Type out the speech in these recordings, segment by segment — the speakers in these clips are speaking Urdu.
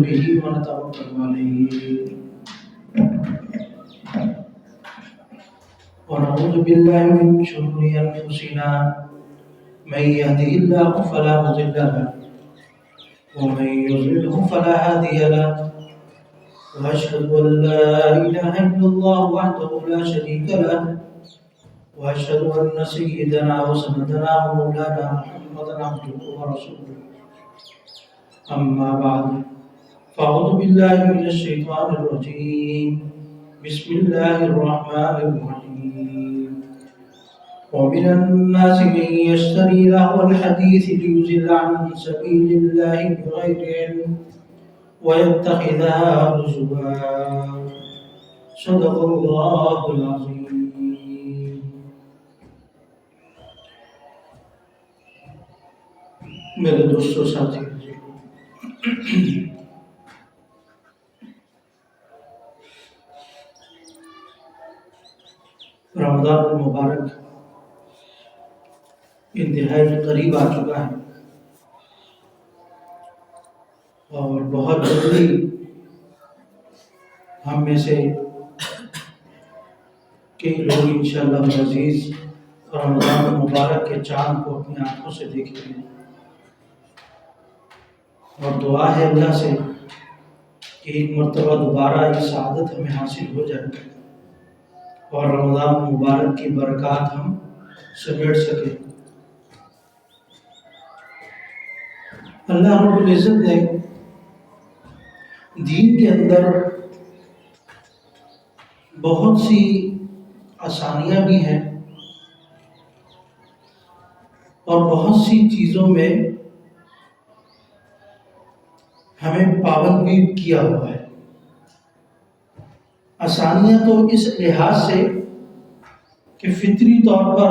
به ونتوكل عليه ونعوذ بالله من شرور أنفسنا من يهده الله فلا مضل له ومن يضلله فلا هادي له وأشهد أن لا إله إلا الله وحده لا شريك له وأشهد أن سيدنا وسندنا ومولانا محمدا عبده ورسوله أما بعد فأعوذ بالله من الشيطان الرجيم بسم الله الرحمن الرحيم ومن الناس من يشتري لهو الحديث ليضل عن سبيل الله بغير علم ويتخذها هزوا صدق الله العظيم. میرے دوستوں ساتھی رمضان المبارک انتہائی قریب آ چکا ہے اور بہت جلدی ہم میں سے کئی لوگ انشاءاللہ عزیز رمضان المبارک کے چاند کو اپنی آنکھوں سے دیکھیں گے اور دعا ہے اللہ سے کہ ایک مرتبہ دوبارہ یہ سعادت ہمیں حاصل ہو جائے اور رمضان مبارک کی برکات ہم سمیٹ سکیں. اللہ رب العزت نے دین کے اندر بہت سی آسانیاں بھی ہیں اور بہت سی چیزوں میں ہمیں پابند بھی کیا ہوا ہے. آسانیاں تو اس لحاظ سے کہ فطری طور پر،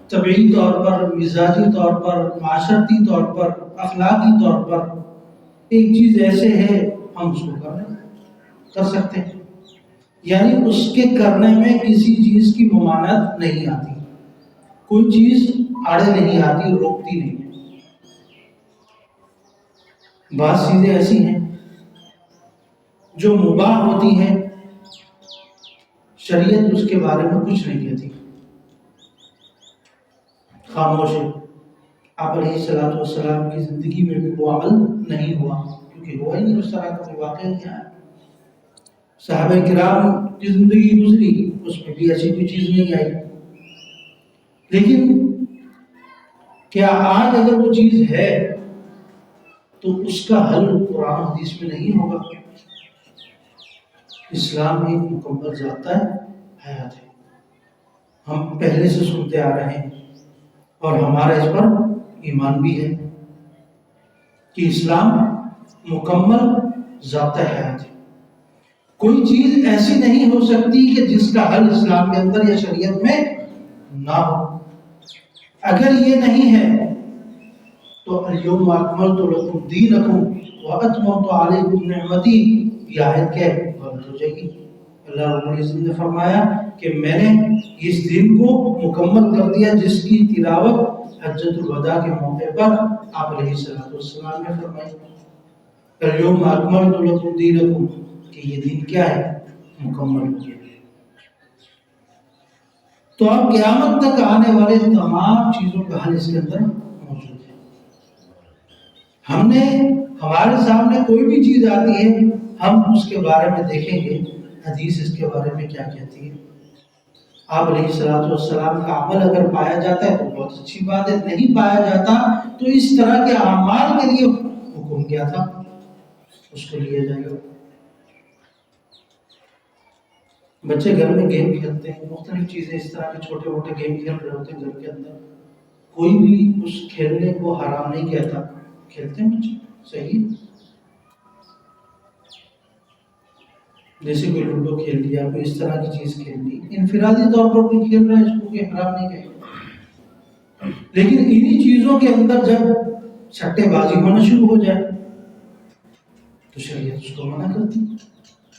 طبعی طور پر، مزاجی طور پر، معاشرتی طور پر، اخلاقی طور پر ایک چیز ایسے ہے ہم اس کو کر سکتے ہیں، یعنی اس کے کرنے میں کسی چیز کی ممانعت نہیں آتی، کوئی چیز آڑے نہیں آتی، روکتی نہیں ہے. بعض چیزیں ایسی ہیں جو مباح ہوتی ہیں، شریعت اس کے بارے میں کچھ نہیں کہتی، خاموش ہے. آپ علیہ الصلوۃ والسلام کی زندگی میں بھی وہ عمل نہیں ہوا کیونکہ ہوا ہی نہیں، اس طرح کا کوئی واقعہ نہیں آیا. صحابہ کرام کی زندگی گزری، اس میں بھی ایسی کوئی چیز نہیں آئی. لیکن کیا آج اگر وہ چیز ہے تو اس کا حل قرآن حدیث میں نہیں ہوگا؟ اسلام ایک مکمل ضابطہ حیات ہے، ہم پہلے سے سنتے آ رہے ہیں اور ہمارا اس پر ایمان بھی ہے کہ اسلام مکمل ضابطہ حیات ہے. کوئی چیز ایسی نہیں ہو سکتی کہ جس کا حل اسلام کے اندر یا شریعت میں نہ ہو. اگر یہ نہیں ہے تو الیوم اکملت لکم دینکم واتممت علیکم نعمتی، یہ آیت کیا ہے؟ غلط ہو جائے گی. اللہ رب العزت نے فرمایا کہ میں نے اس دن کو مکمل کر دیا، جس کی تلاوت حجۃ الوداع کے موقع پر آپ علیہ السلام نے فرمائی. الیوم اکملت لکم دینکم کہ یہ دین کیا ہے؟ مکمل ہو گیا. تو اب قیامت تک آنے والے تمام چیزوں کا حل اس کے اندر موجود ہے. ہم نے ہمارے سامنے کوئی بھی چیز آتی ہے، ہم اس کے بارے میں دیکھیں گے حدیث اس کے بارے میں کیا کہتی ہے. آپ علیہ السلام کا عمل اگر پایا جاتا ہے تو بہت اچھی بات ہے، نہیں پایا جاتا تو اس طرح کے اعمال کے لیے حکم کیا تھا اس کو لیا جائے گا. بچے گھر میں گیم کھیلتے ہیں، مختلف چیزیں اس طرح کے چھوٹے موٹے گیم کھیل رہے ہوتے ہیں گھر کے اندر، کوئی بھی اس کھیلنے کو حرام نہیں کہتا، کھیلتے ہیں بچے، صحیح. جیسے کوئی لوڈو کھیل لیا، کوئی اس طرح کی چیز کھیل لی، انفرادی طور پر کوئی کھیل رہا ہے، اس کو کوئی حرام نہیں کہے. لیکن انہی چیزوں کے اندر جب سٹے بازی ہونا شروع ہو جائے تو شریعت اس کو منع کرتی.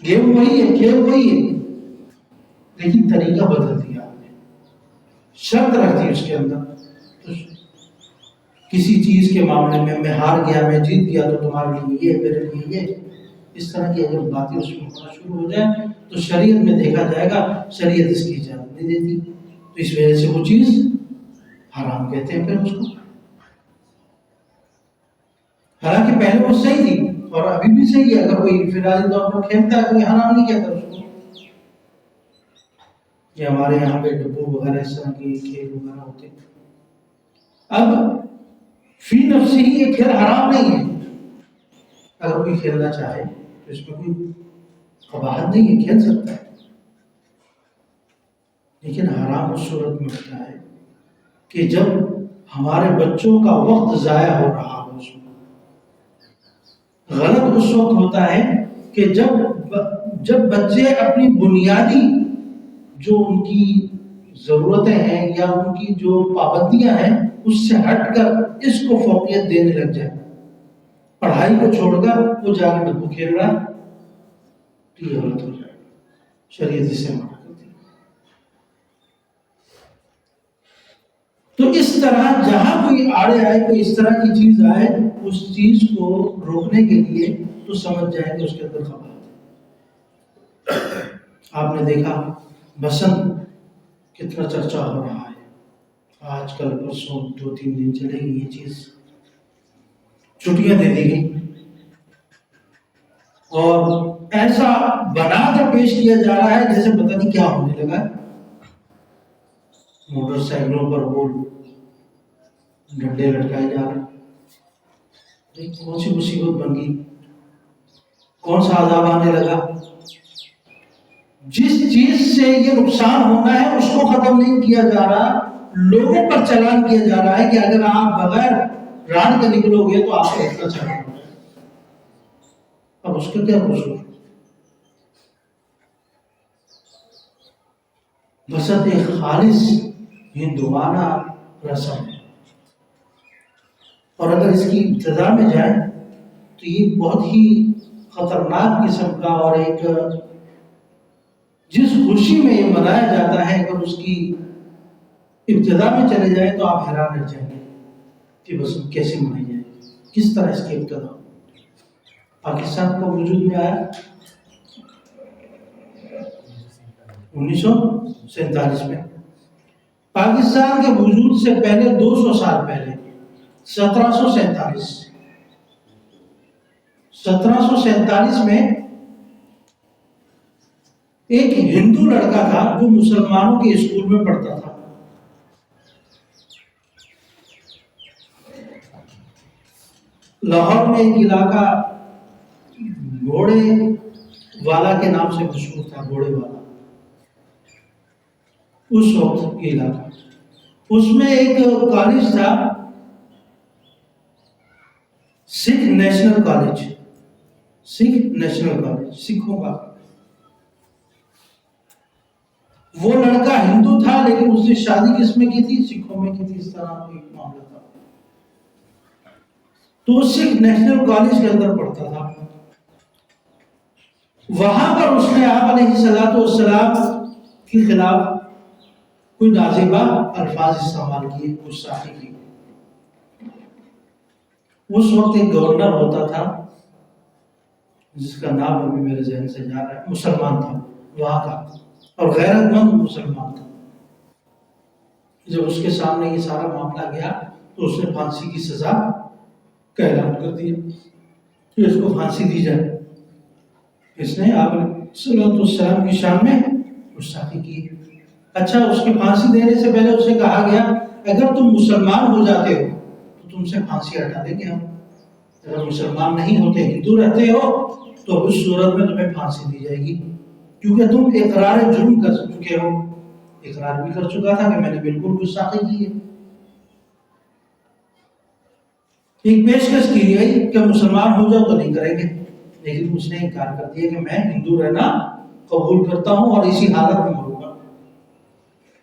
گیم وہی ہے، کھیل وہی ہے، لیکن طریقہ بدل دیا آپ نے، شرط رکھتی اس کے اندر. تو کسی چیز کے معاملے میں ہار گیا، میں جیت گیا تو تمہارے لیے یہ، میرے لیے یہ، اس طرح کی اگر باتیں اس میں ہونا شروع ہو جائیں تو شریعت میں دیکھا جائے گا شریعت اس کی اجازت نہیں دیتی، تو اس وجہ سے وہ چیز حرام کہتے ہیں پھر اس کو، حالانکہ پہلے وہ صحیح تھی اور ابھی بھی صحیح ہے۔ اگر کوئی انفرادی طور پر کھیلتا ہے تو یہ حرام نہیں کہتا اس کو۔ یہ ہمارے یہاں پہ ڈبو وغیرہ اس طرح کے کھیل وغیرہ ہوتے ہیں، اب فی نفسی ہی یہ کھیل حرام نہیں ہے، اگر کوئی کھیلنا چاہے تو اس میں کوئی قباحت نہیں ہے، کھیل سکتا ہے، لیکن حرام اس صورت میں ہوتا ہے کہ جب ہمارے بچوں کا وقت ضائع ہو رہا ہو، اس میں غلط اس وقت ہوتا ہے کہ جب بچے اپنی بنیادی جو ان کی ضرورتیں ہیں یا ان کی جو پابندیاں ہیں اس سے ہٹ کر اس کو فوقیت دینے لگ جائے، پڑھائی کو چھوڑ کر وہ جا کے ڈبو کھیل رہا ہے، تو یہ غلط ہو جائے، شریعت اسے منع کرتی ہے۔ تو اس طرح جہاں کوئی آڑے آئے، کوئی اس طرح کی چیز آئے، اس چیز کو روکنے کے لیے تو سمجھ جائیں کہ اس کے اندر خبر ہے۔ آپ نے دیکھا بسنت کتنا چرچا ہو رہا ہے آج کل، پرسوں 2-3 دن چلے گی یہ چیز، چھٹیاں دے دی گئی اور ایسا بنا کر پیش کیا جا رہا ہے جیسے پتہ نہیں کیا ہونے لگا ہے، موٹر سائیکلوں پر وہ ڈنڈے لٹکائے جا رہے ہیں، کون سی مصیبت بن گئی، کون سا عذاب آنے لگا۔ جس چیز سے یہ نقصان ہونا ہے اس کو ختم نہیں کیا جا رہا، لوگوں پر چلان کیا جا رہا ہے کہ اگر آپ بغیر ران کے نکلو گے تو آپ کو اتنا چلان ہوگا۔ اب اس کا کیا قصور؟ بسنت ایک خالص ہندوانہ رسم ہے، اور اگر اس کی ابتدا میں جائیں تو یہ بہت ہی خطرناک قسم کا، اور ایک جس خوشی میں یہ منایا جاتا ہے اگر اس کی ابتدا میں چلے جائیں تو آپ حیران رہ جائیں گے کہ بسنت کیسے منائی جائے، کس طرح اس کی ابتدا۔ پاکستان کا وجود میں آیا 1947 میں، پاکستان کے وجود سے پہلے 200 سال پہلے 1747 میں ایک ہندو لڑکا تھا جو مسلمانوں کے اسکول میں پڑھتا تھا، لاہور میں ایک علاقہ گھوڑے والا کے نام سے مشہور تھا، گھوڑے والا اس وقت یہ علاقہ، اس میں ایک کالج تھا سکھ نیشنل کالج، سکھوں کا۔ وہ لڑکا ہندو تھا لیکن اس نے شادی کس میں کی تھی؟ سکھوں میں کی تھی، اس طرح ایک معاملہ تھا، تو وہ سکھ نیشنل کالج کے اندر پڑھتا تھا۔ وہاں پر اس نے آپ علیہ السلام کے خلاف کوئی نازیبہ الفاظ استعمال کیے، گستاخی کی۔ اس وقت ایک گورنر ہوتا تھا جس کا نام ابھی میرے ذہن سے جا رہا ہے، مسلمان تھا وہاں کا، اور غیرت مند مسلمان تھا۔ جب اس کے سامنے یہ سارا معاملہ گیا تو اس نے پھانسی کی سزا کا اعلان کر دیا کہ اس کو پھانسی دی جائے، اس نے آپ صلی اللہ علیہ وسلم کی شان میں گستاخی کی۔ اچھا، اس کی پھانسی دینے سے پہلے اسے کہا گیا اگر تم مسلمان ہو جاتے ہو تو تم سے پھانسی ہٹا دیں گے ہم، اگر مسلمان نہیں ہوتے، ہندو رہتے ہو تو اس صورت میں تمہیں پھانسی دی جائے گی، کیونکہ تم اقرار جرم کر چکے ہو۔ اقرار بھی کر چکا تھا کہ میں نے بالکل گستاخی کی ہے۔ ایک پیشکش کی گئی کہ مسلمان ہو جاؤ تو نہیں کریں گے، لیکن اس نے انکار کر دیا کہ میں ہندو رہنا قبول کرتا ہوں اور اسی حالت میں مروں گا۔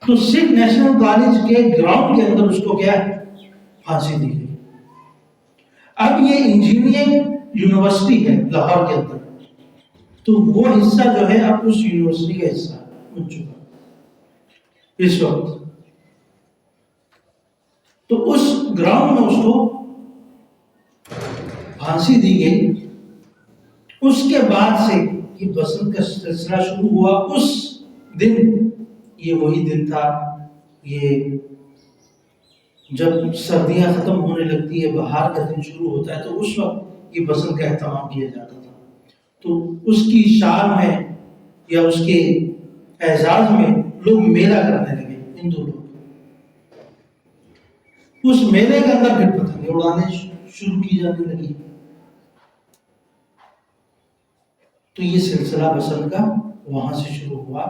تو سکھ نیشنل کالج کے گراؤنڈ کے اندر اس کو کیا پھانسی دی گئی۔ اب یہ انجینئرنگ یونیورسٹی ہے لاہور کے اندر، تو وہ حصہ جو ہے اب اس یونیورسٹی کا حصہ بن چکا اس وقت۔ تو اس گراؤنڈ میں اس کو پھانسی دی گئی۔ اس کے بعد سے یہ بسنت کا سلسلہ شروع ہوا۔ اس دن، یہ وہی دن تھا، یہ جب سردیاں ختم ہونے لگتی ہے، بہار کا دن شروع ہوتا ہے، تو اس وقت یہ بسنت کا اہتمام کیا جاتا تھا۔ تو اس کی شان میں یا اس کے اعزاز میں لوگ میلہ کرنے لگے، ہندو لوگ۔ اس میلے کے اندر پھر پتنگیں اڑانے شروع کی جانے لگی۔ تو یہ سلسلہ بسنت کا وہاں سے شروع ہوا،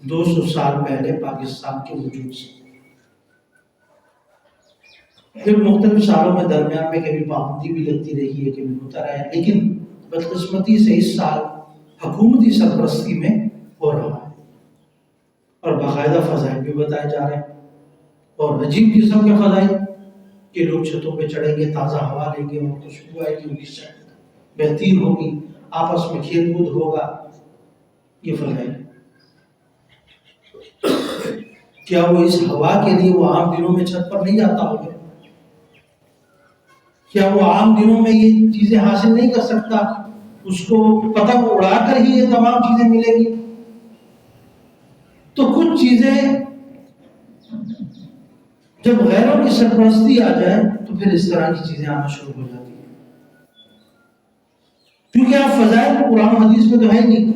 200 سال پہلے پاکستان کے وجود سے۔ پھر مختلف سالوں میں درمیان میں کبھی پابندی بھی لگتی رہی ہے، کبھی ہوتا رہا ہے، لیکن بدقسمتی سے اس سال حکومتی سرپرستی میں ہو رہا ہے، اور باقاعدہ فضائل بھی بتائے جا رہے ہیں، اور عجیب قسم کے فضائل کہ لوگ چھتوں پہ چڑھیں گے، تازہ ہوا لیں گے، اور خوشبو آئے گی، ان کی شکل بہترین ہوگی، آپس میں کھیل کود ہوگا۔ یہ فضائل کیا وہ اس ہوا کے لیے وہ عام دنوں میں چھت پر نہیں جاتا ہوگا؟ کیا وہ عام دنوں میں یہ چیزیں حاصل نہیں کر سکتا؟ اس کو پتنگ اڑا کر ہی یہ تمام چیزیں ملیں گی۔ تو کچھ چیزیں جب غیروں کی سرپرستی آ جائے تو پھر اس طرح کی چیزیں آنا شروع ہو جاتی ہیں، کیونکہ آپ فضائل قرآن و حدیث میں تو ہے نہیں،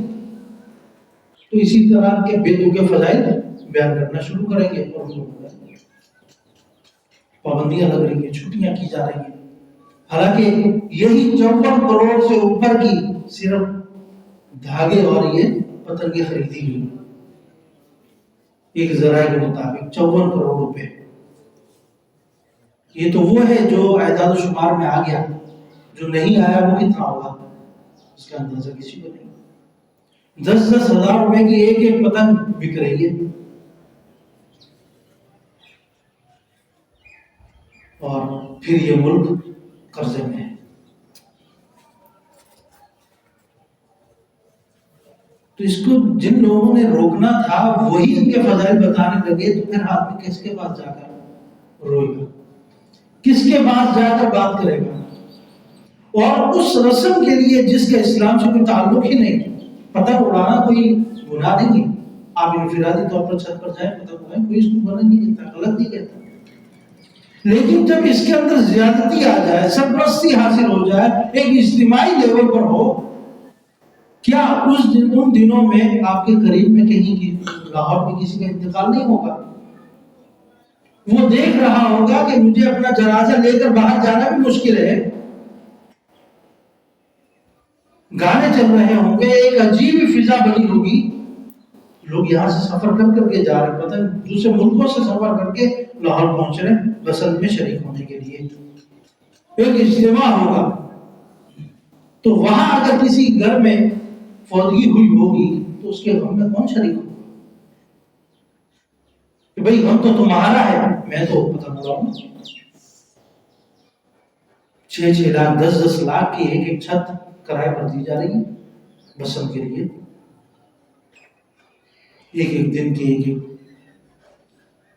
تو اسی طرح کے بے تکے فضائل بیان کرنا شروع کریں گے، اور پابندیاں لگ رہی ہیں، چھٹیاں کی جا رہی ہیں۔ حالانکہ یہی 54 کروڑ سے اوپر کی صرف دھاگے اور یہ پتنگیں خریدی گئی، ایک ذرائع کے مطابق 54 کروڑ روپے۔ یہ تو وہ ہے جو اعداد و شمار میں آ گیا، جو نہیں آیا وہ کتنا ہوگا اس کا اندازہ کسی کو نہیں۔ 10-10 ہزار روپے کی ایک ایک پتنگ بک رہی ہے، اور پھر یہ ملک قرضے میں ہے۔ تو اس کو جن لوگوں نے روکنا تھا وہی ان کے فضائل بتانے لگے، تو پھر آدمی کس کے پاس جا کر روئے گا، کس کے پاس جا کر بات کرے گا؟ اور اس رسم کے لیے جس کا اسلام سے کوئی تعلق ہی نہیں، پتنگ اڑانا کوئی گناہ نہیں ہے، آپ انفرادی طور پر چھت پر جائیں پتنگ اڑائیں، کوئی اس کو منع نہیں کہتا، غلط نہیں کہتا۔ لیکن جب اس کے اندر زیادتی آ جائے، سرپرستی حاصل ہو جائے، ایک اجتماعی لیول پر ہو، کیا ان دنوں میں آپ کے قریب میں کہیں کی لاہور میں کسی کا انتقال نہیں ہوگا؟ وہ دیکھ رہا ہوگا کہ مجھے اپنا جنازہ لے کر باہر جانا بھی مشکل ہے، گانے چل رہے ہوں گے، ایک عجیب فضا بنی ہوگی، لوگ یہاں سے سفر کر کے جا رہے، پتہ دوسرے ملکوں سے سفر کر کے لاہور پہنچ رہے بسنت میں شریک ہونے کے لیے، ایک اجتماع ہوگا۔ تو وہاں اگر کسی گھر میں فوتگی ہوئی ہوگی تو اس کے غم میں کون شریک ہوگا کہ بھئی غم تو تمہارا ہے، میں تو پتہ اڑاؤں۔ 6-6 لاکھ 10-10 لاکھ کی ایک ایک چھت کرائے پر دی جا رہی ہے بسنت کے لیے، ایک ایک دن کی، ایک ایک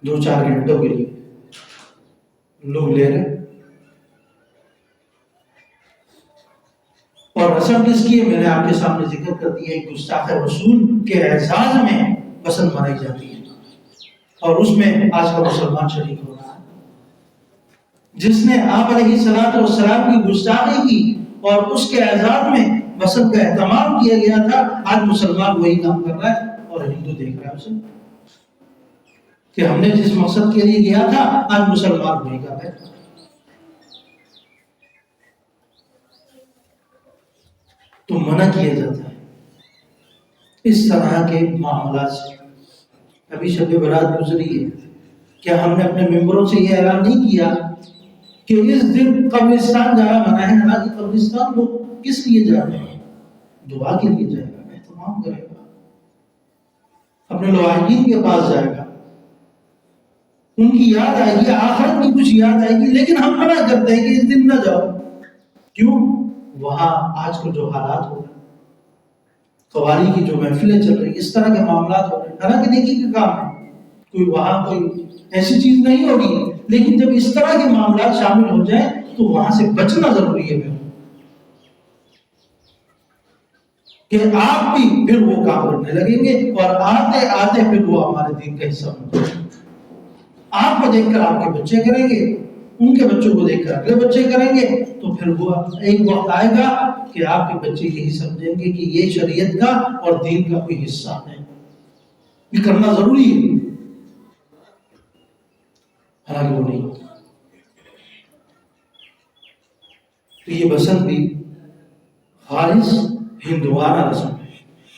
2-4 گھنٹوں کے لیے لوگ لے رہے۔ اور رسم کس کی ہے میں نے آپ کے سامنے ذکر کر دیا، ایک گستاخ رسول کے اعزاز میں بسنت منائی جاتی ہے، اور اس میں آج کا مسلمان شریک ہو رہا ہے۔ جس نے آپ علیہ السلام کی گستاخی کی اور اس کے اعزاز میں بسنت کا اہتمام کیا گیا تھا، آج مسلمان وہی کام کر رہا ہے، اور ہندو دیکھ رہا ہے اسے کہ ہم نے جس مقصد کے لیے گیا تھا آج مسلمان وہی کر رہا ہے۔ تو منع کیا جاتا ہے اس طرح کے معاملات سے۔ ابھی شب برات گزری ہے، کیا ہم نے اپنے ممبروں سے یہ اعلان نہیں کیا کہ اس دن قبرستان جانا منع ہے؟ حالانکہ قبرستان لوگ کس لیے جا رہے ہیں؟ دعا کے لیے جائے گا، اہتمام کرے گا، اپنے لواحقین کے پاس جائے گا، ان کی یاد آئے گی، آخرت کی کچھ یاد آئے گی، لیکن ہم منع کرتے ہیں کہ اس دن نہ جاؤ۔ کیوں؟ وہاں آج کل جو حالات ہو رہے ہیں، قوالی کی جو محفلیں چل رہی، اس طرح کے معاملات ہو رہے ہیں، حالانکہ نیکی کا کام ہے، کوئی وہاں کوئی ایسی چیز نہیں ہوگی لیکن جب اس طرح کے معاملات شامل ہو جائیں تو وہاں سے بچنا ضروری ہے کہ آپ بھی پھر وہ کام کرنے لگیں گے اور آتے آتے پھر وہ ہمارے دین کا حصہ بن جائیں گے۔ آپ کو دیکھ کر آپ کے بچے کریں گے، ان کے بچوں کو دیکھ کر اگلے بچے کریں گے، تو پھر وہ ایک وقت آئے گا کہ آپ کے بچے یہی سمجھیں گے کہ یہ شریعت کا اور دین کا کوئی حصہ ہے، یہ کرنا ضروری ہے، حالانکہ وہ نہیں ہوتا۔ تو یہ بسنت بھی خالص ہندوانہ رسم ہے،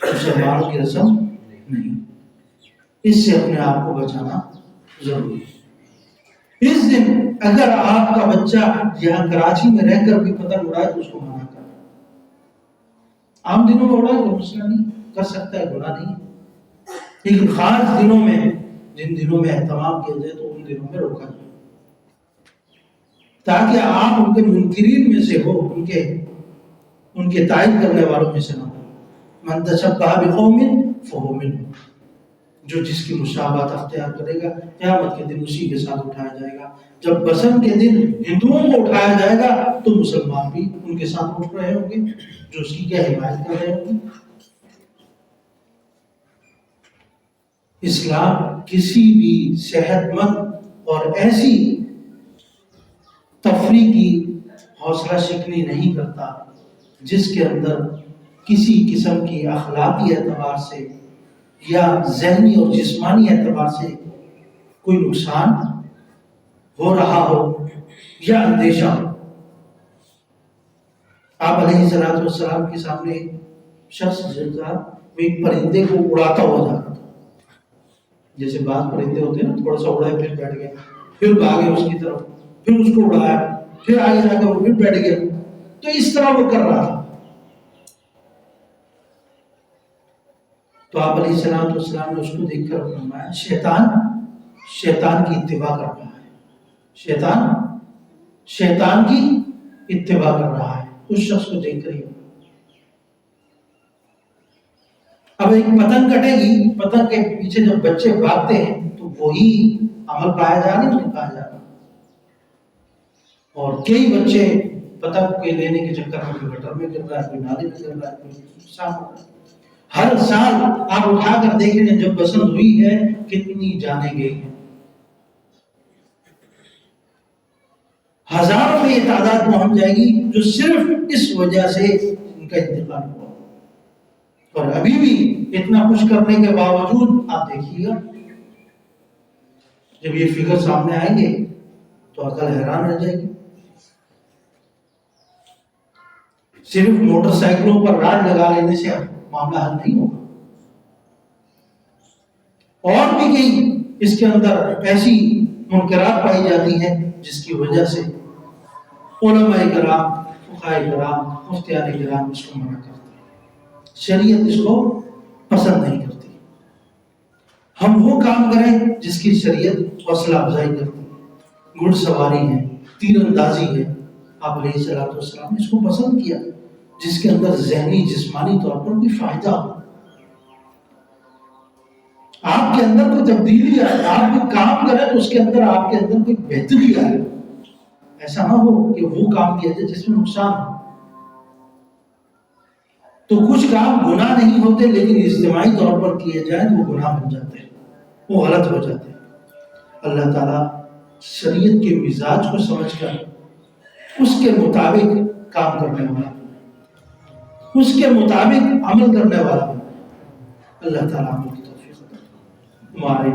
مسلمانوں کی رسم نہیں، اس سے اپنے آپ کو بچانا ضروری ہے۔ اس دن اگر آپ کا بچہ یہاں کراچی میں رہ کر بھی پتنگ اڑائے تو اس کو منع کریں۔ عام دنوں میں اڑائے تو مسئلہ نہیں، کر سکتا ہے، گناہ نہیں، لیکن خاص دنوں میں جن دنوں میں اہتمام کیا جائے تو ان دنوں میں روکا جائے، تاکہ آپ ان کے منکرین میں سے ہو، ان کے تائید کرنے والوں میں سے نہ ہو۔ من تشبہ بقوم فہو منہم، جو جس کی مشابہت اختیار کرے گا قیامت کے دن اسی کے ساتھ اٹھایا جائے گا۔ جب بسنت کے دن ہندوؤں کو اٹھایا جائے گا تو مسلمان بھی ان کے ساتھ اٹھ رہے ہوں گے جو اس کی کیا حمایت کر رہے ہوں گے۔ اسلام کسی بھی صحت مند اور ایسی تفریح کی حوصلہ شکنی نہیں کرتا جس کے اندر کسی قسم کی اخلاقی اعتبار سے یا ذہنی اور جسمانی اعتبار سے کوئی نقصان ہو رہا ہو یا اندیشہ ہو۔ آپ علیہ السلام کے سامنے ایک شخص وہ ایک پرندے کو اڑاتا ہوا جا رہا تھا، جیسے بعض پرندے ہوتے ہیں نا، تھوڑا سا اڑائے پھر بیٹھ گئے، پھر بھاگے اس کی طرف، پھر اس کو اڑایا، پھر آگے جا کر وہ پھر بیٹھ گیا، تو اس طرح وہ کر رہا تھا۔ تو آپ علیہ السلام نے اس کو دیکھ کر فرمایا شیطان کی اتباع کر رہا ہے، شیطان کی اتباع کر رہا ہے، اس شخص کو دیکھ کر ہی۔ اب ایک پتنگ کٹے گی، پتنگ کے پیچھے جب بچے بھاگتے ہیں تو وہی عمل پایا جا نہیں پایا جا رہا، اور کئی بچے پتنگ کے لینے کے چکر میں کوئی گٹر میں گر رہا ہے، کوئی نالے میں گر رہا ہے، کوئی نقصان ہو رہا ہے۔ ہر سال آپ اٹھا کر دیکھیں جب بسنت ہوئی ہے کتنی جانیں گئی ہیں، ہزاروں میں یہ تعداد پہنچ جائے گی جو صرف اس وجہ سے ان کا انتقال ہوا۔ اور ابھی بھی اتنا کچھ کرنے کے باوجود آپ دیکھیے گا جب یہ فگر سامنے آئیں گے تو عقل حیران رہ جائے گی۔ صرف موٹر سائیکلوں پر راڈ لگا لینے سے معاملہ حل نہیں ہوگا، اور بھی کئی اس کے اندر ایسی منکرات پائی جاتی ہیں جس کی وجہ سے علماء کرام، فقہاء کرام، مفتیان کرام اس کو منع کرتے ہیں، شریعت اس کو پسند نہیں کرتی۔ ہم وہ کام کریں جس کی شریعت حوصلہ افزائی کرتی ہے، گھڑ سواری ہے، تیر اندازی ہے، آپ علیہ السلام نے اس کو پسند کیا جس کے اندر ذہنی جسمانی طور پر بھی فائدہ ہو، آپ کے اندر کوئی تبدیلی آئے، آپ کوئی کام کریں تو اس کے اندر آپ کے اندر کوئی بہتری آئے، ایسا نہ ہو کہ وہ کام کیا جائے جس میں نقصان ہو۔ تو کچھ کام گناہ نہیں ہوتے لیکن اجتماعی طور پر کیے جائیں تو وہ گناہ بن جاتے ہیں، وہ غلط ہو جاتے ہیں۔ اللہ تعالیٰ شریعت کے مزاج کو سمجھ کر اس کے مطابق کام کرنے والا، اس کے مطابق عمل کرنے والا، اللہ تعالیٰ ہم کی توفیق عطا فرمائے۔